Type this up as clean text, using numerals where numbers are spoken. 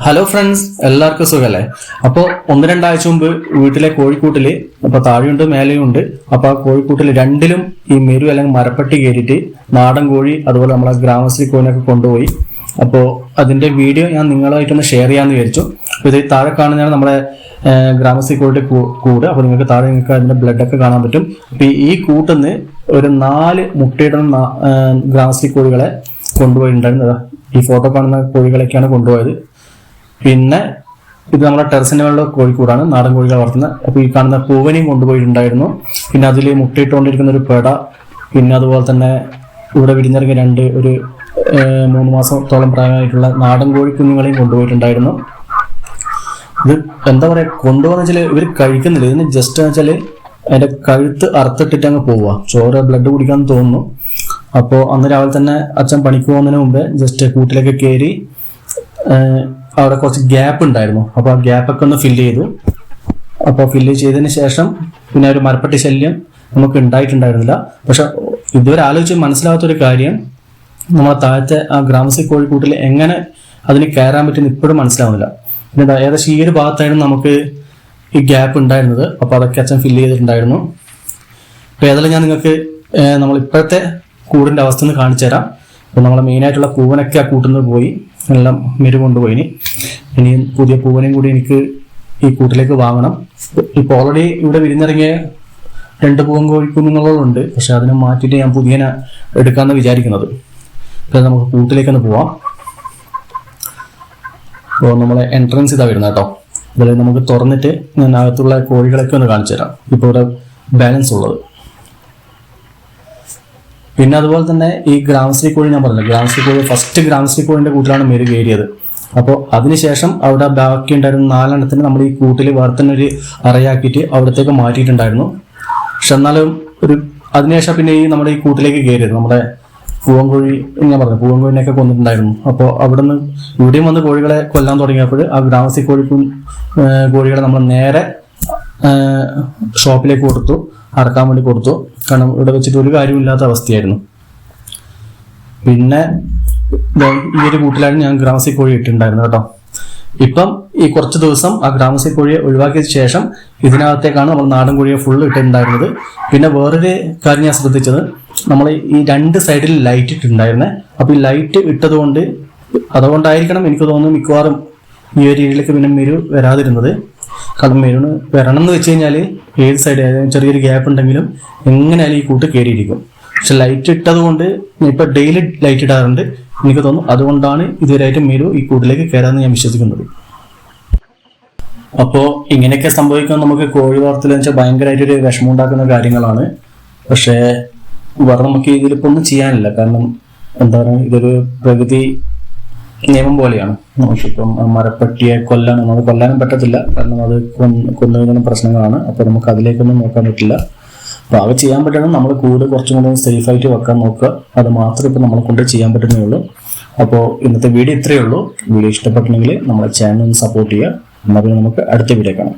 Hello friends, എല്ലാവർക്കും സുഖല്ലേ? അപ്പോൾ 1-2 ആഴ്ച മുമ്പ് വീട്ടിലെ കോഴിക്കൂട്ടില് അപ്പൊ താഴെയുണ്ട് മേലെയുണ്ട്. അപ്പൊ ആ കോഴിക്കൂട്ടിൽ രണ്ടിലും ഈ മെരു അല്ലെങ്കിൽ മരപ്പട്ടി കയറിയിട്ട് നാടൻ കോഴി അതുപോലെ നമ്മളെ ഗ്രാമശ്രീ കോഴിനൊക്കെ കൊണ്ടുപോയി. അപ്പോൾ അതിന്റെ വീഡിയോ ഞാൻ നിങ്ങളുമായിട്ടൊന്ന് ഷെയർ ചെയ്യാന്ന് വിചാരിച്ചു. അപ്പോൾ ഇത് താഴെ കാണുന്നതാണ് നമ്മുടെ ഗ്രാമശ്രീ കോഴിയുടെ കൂട്. അപ്പോൾ നിങ്ങൾക്ക് താഴെ നിങ്ങൾക്ക് അതിന്റെ ബ്ലഡ് ഒക്കെ കാണാൻ പറ്റും. അപ്പൊ ഈ കൂട്ടിന്ന് ഒരു 4 മുട്ടയിടുന്ന ഗ്രാമശ്രീ കോഴികളെ കൊണ്ടുപോയിട്ടുണ്ടായിരുന്നത്. ഈ ഫോട്ടോ കാണുന്ന കോഴികളൊക്കെയാണ് കൊണ്ടുപോയത്. പിന്നെ ഇത് നമ്മുടെ ടെറസിന്റെ മേലുള്ള കോഴിക്കൂടാണ്, നാടൻ കോഴികൾ വളർത്തുന്നത്. അപ്പൊ ഈ കാണുന്ന പൂവനെയും കൊണ്ടുപോയിട്ടുണ്ടായിരുന്നു. പിന്നെ അതിൽ മുട്ടയിട്ടുകൊണ്ടിരിക്കുന്ന ഒരു പെട, പിന്നെ അതുപോലെ തന്നെ ഇവിടെ വിരിഞ്ഞിറങ്ങിയ 3 മാസത്തോളം പ്രായമായിട്ടുള്ള നാടൻ കോഴി കുഞ്ഞുങ്ങളെയും കൊണ്ടുപോയിട്ടുണ്ടായിരുന്നു. ഇത് എന്താ പറയാ, കൊണ്ടുപോകുന്ന വെച്ചാൽ ഇവർ കഴിക്കുന്നില്ല. ഇതിന് ജസ്റ്റ് വെച്ചാല് അതിന്റെ കഴുത്ത് അറുത്തിട്ടിട്ട് അങ്ങ് പോവുക, ചോര ബ്ലഡ് കുടിക്കാൻ തോന്നുന്നു. അപ്പോൾ അന്ന് രാവിലെ തന്നെ അച്ഛൻ പണിക്ക് പോകുന്നതിന് മുമ്പേ ജസ്റ്റ് കൂട്ടിലേക്ക് കയറി അവിടെ കുറച്ച് ഗ്യാപ്പ് ഉണ്ടായിരുന്നു. അപ്പോൾ ആ ഗ്യാപ്പൊക്കെ ഒന്ന് ഫില്ല് ചെയ്തു. അപ്പോൾ ഫില്ല് ചെയ്തതിന് ശേഷം പിന്നെ ഒരു മരപ്പട്ടി ശല്യം നമുക്ക് ഉണ്ടായിട്ടുണ്ടായിരുന്നില്ല. പക്ഷെ ഇതുവരെ ആലോചിച്ച് മനസ്സിലാവാത്തൊരു കാര്യം, നമ്മളെ താഴത്തെ ആ ഗ്രാമശ്രീ കോഴിക്കൂട്ടിൽ എങ്ങനെ അതിന് കയറാൻ പറ്റുമെന്ന് ഇപ്പോഴും മനസ്സിലാവുന്നില്ല. പിന്നെ ഏകദേശം ഈ ഒരു ഭാഗത്തായിരുന്നു നമുക്ക് ഈ ഗ്യാപ്പ് ഉണ്ടായിരുന്നത്. അപ്പോൾ അതൊക്കെ അച്ഛൻ ഫില്ല് ചെയ്തിട്ടുണ്ടായിരുന്നു. അപ്പോൾ ഏതായാലും ഞാൻ നിങ്ങൾക്ക് നമ്മൾ ഇപ്പോഴത്തെ കൂടിൻ്റെ അവസ്ഥ ഒന്ന് കാണിച്ചു തരാം. അപ്പോൾ നമ്മളെ മെയിനായിട്ടുള്ള പൂവനൊക്കെ ആ കൂട്ടിൽ നിന്ന് പോയി, എല്ലാം മെരു കൊണ്ടുപോയിനി. ഇനി പുതിയ പൂവനെയും കൂടി എനിക്ക് ഈ കൂട്ടിലേക്ക് വാങ്ങണം. ഇപ്പോൾ ഓൾറെഡി ഇവിടെ വിരിഞ്ഞിറങ്ങിയ 2 പൂവൻ കോഴിക്കുഞ്ഞുങ്ങളുണ്ട്. പക്ഷെ അതിനെ മാറ്റിയിട്ട് ഞാൻ പുതിയനെ എടുക്കാമെന്ന് വിചാരിക്കുന്നത്. അപ്പോൾ നമുക്ക് കൂട്ടിലേക്കൊന്ന് പോവാം. അപ്പോൾ നമ്മളെ എൻട്രൻസ് ഇതാ വരുന്നത് കേട്ടോ. ഇതിൽ നമുക്ക് തുറന്നിട്ട് ഞാൻ അകത്തുള്ള കോഴികളൊക്കെ ഒന്ന് കാണിച്ചു തരാം. ഇപ്പോൾ ഇവിടെ ബാലൻസ് ഉള്ളത്. പിന്നെ അതുപോലെ തന്നെ ഈ ഗ്രാമശ്രീ കോഴി ഞാൻ പറഞ്ഞില്ല, ഗ്രാമശ്രീ കോഴി ഫസ്റ്റ് ഗ്രാമശ്രീ കോഴിന്റെ കൂട്ടിലാണ് മെരു കയറിയത്. അപ്പോൾ അതിനുശേഷം അവിടെ ബാക്കി ഉണ്ടായിരുന്ന 4 എണ്ണത്തിന് നമ്മൾ ഈ കൂട്ടിൽ വേറെ തന്നെ ഒരു അറയാക്കിയിട്ട് അവിടത്തേക്ക് മാറ്റിയിട്ടുണ്ടായിരുന്നു. പക്ഷെ എന്നാലും അതിനുശേഷം പിന്നെ ഈ നമ്മുടെ ഈ കൂട്ടിലേക്ക് കയറിയത് നമ്മുടെ പൂവൻകോഴി, ഞാൻ പറഞ്ഞു പൂവൻകോഴിനെയൊക്കെ കൊന്നിട്ടുണ്ടായിരുന്നു. അപ്പോൾ അവിടുന്ന് ഇവിടെയും വന്ന് കോഴികളെ കൊല്ലാൻ തുടങ്ങിയപ്പോൾ ആ ഗ്രാമശ്രീ കോഴികളെ നമ്മൾ നേരെ ഷോപ്പിലേക്ക് കൊടുത്തു, അറക്കാൻ വേണ്ടി കൊടുത്തു. കാരണം ഇവിടെ വെച്ചിട്ട് ഒരു കാര്യമില്ലാത്ത അവസ്ഥയായിരുന്നു. പിന്നെ ഈ ഒരു കൂട്ടിലാണ് ഞാൻ ഗ്രാമശ്രീ കോഴി ഇട്ടിട്ടുണ്ടായിരുന്നത് കേട്ടോ. ഇപ്പം ഈ കുറച്ച് ദിവസം ആ ഗ്രാമശ്രീ കോഴിയെ ഒഴിവാക്കിയതിന് ശേഷം ഇതിനകത്തേക്കാണ് നമ്മൾ നാടൻ കോഴിയെ ഫുള്ള് ഇട്ടിട്ടുണ്ടായിരുന്നത്. പിന്നെ വേറൊരു കാര്യം ഞാൻ ശ്രദ്ധിച്ചത്, നമ്മൾ ഈ 2 സൈഡിൽ ലൈറ്റ് ഇട്ടിട്ടുണ്ടായിരുന്നേ. അപ്പൊ ഈ ലൈറ്റ് ഇട്ടത് കൊണ്ട്, അതുകൊണ്ടായിരിക്കണം എനിക്ക് തോന്നുന്നു മിക്കവാറും ഈ ഒരു ഏരിയയിലേക്ക് പിന്നെ മെരു വരാതിരുന്നത്. കാരണം മെരുണ് വരണം എന്ന് വെച്ച് കഴിഞ്ഞാൽ ഏത് സൈഡ് ചെറിയൊരു ഗ്യാപ്പ് ഉണ്ടെങ്കിലും എങ്ങനെയാലും ഈ കൂട്ട് കയറിയിരിക്കും. പക്ഷെ ലൈറ്റ് ഇട്ടത് കൊണ്ട് ഇപ്പൊ ഡെയിലി ലൈറ്റ് ഇടാറുണ്ട്. എനിക്ക് തോന്നുന്നു അതുകൊണ്ടാണ് ഇതുവരെയായിട്ട് മെരു ഈ കൂട്ടിലേക്ക് കയറാമെന്ന് ഞാൻ വിശ്വസിക്കുന്നത്. അപ്പോൾ ഇങ്ങനെയൊക്കെ സംഭവിക്കാൻ നമുക്ക് കോഴി വളർത്തൽ എന്ന് വെച്ചാൽ ഭയങ്കരമായിട്ടൊരു വിഷമം ഉണ്ടാക്കുന്ന കാര്യങ്ങളാണ്. പക്ഷേ വേറെ നമുക്ക് ഇതിലിപ്പോൾ ഒന്നും ചെയ്യാനില്ല. കാരണം എന്താ പറയുക, ഇതൊരു പ്രകൃതി നിയമം പോലെയാണ്. നമുക്കിപ്പം മരപ്പട്ടിയെ കൊല്ലാനും പറ്റത്തില്ല. കാരണം അത് കൊന്നുകഴിഞ്ഞ പ്രശ്നങ്ങളാണ്. അപ്പോൾ നമുക്ക് അതിലേക്കൊന്നും നോക്കാൻ പറ്റില്ല. അപ്പോൾ അത് ചെയ്യാൻ പറ്റണം, നമ്മൾ കൂട് കുറച്ചും കൂടെ സേഫായിട്ട് വെക്കാൻ നോക്കുക. അത് മാത്രമേ ഇപ്പം നമ്മളെ കൊണ്ട് ചെയ്യാൻ പറ്റുന്നേ ഉള്ളൂ. അപ്പോൾ ഇന്നത്തെ വീഡിയോ ഇത്രയേ ഉള്ളൂ. വീഡിയോ ഇഷ്ടപ്പെട്ടിട്ടുണ്ടെങ്കിൽ നമ്മളെ ചാനൽ ഒന്ന് സപ്പോർട്ട് ചെയ്യുക. എന്നാൽ നമുക്ക് അടുത്ത വീഡിയോ കാണാം.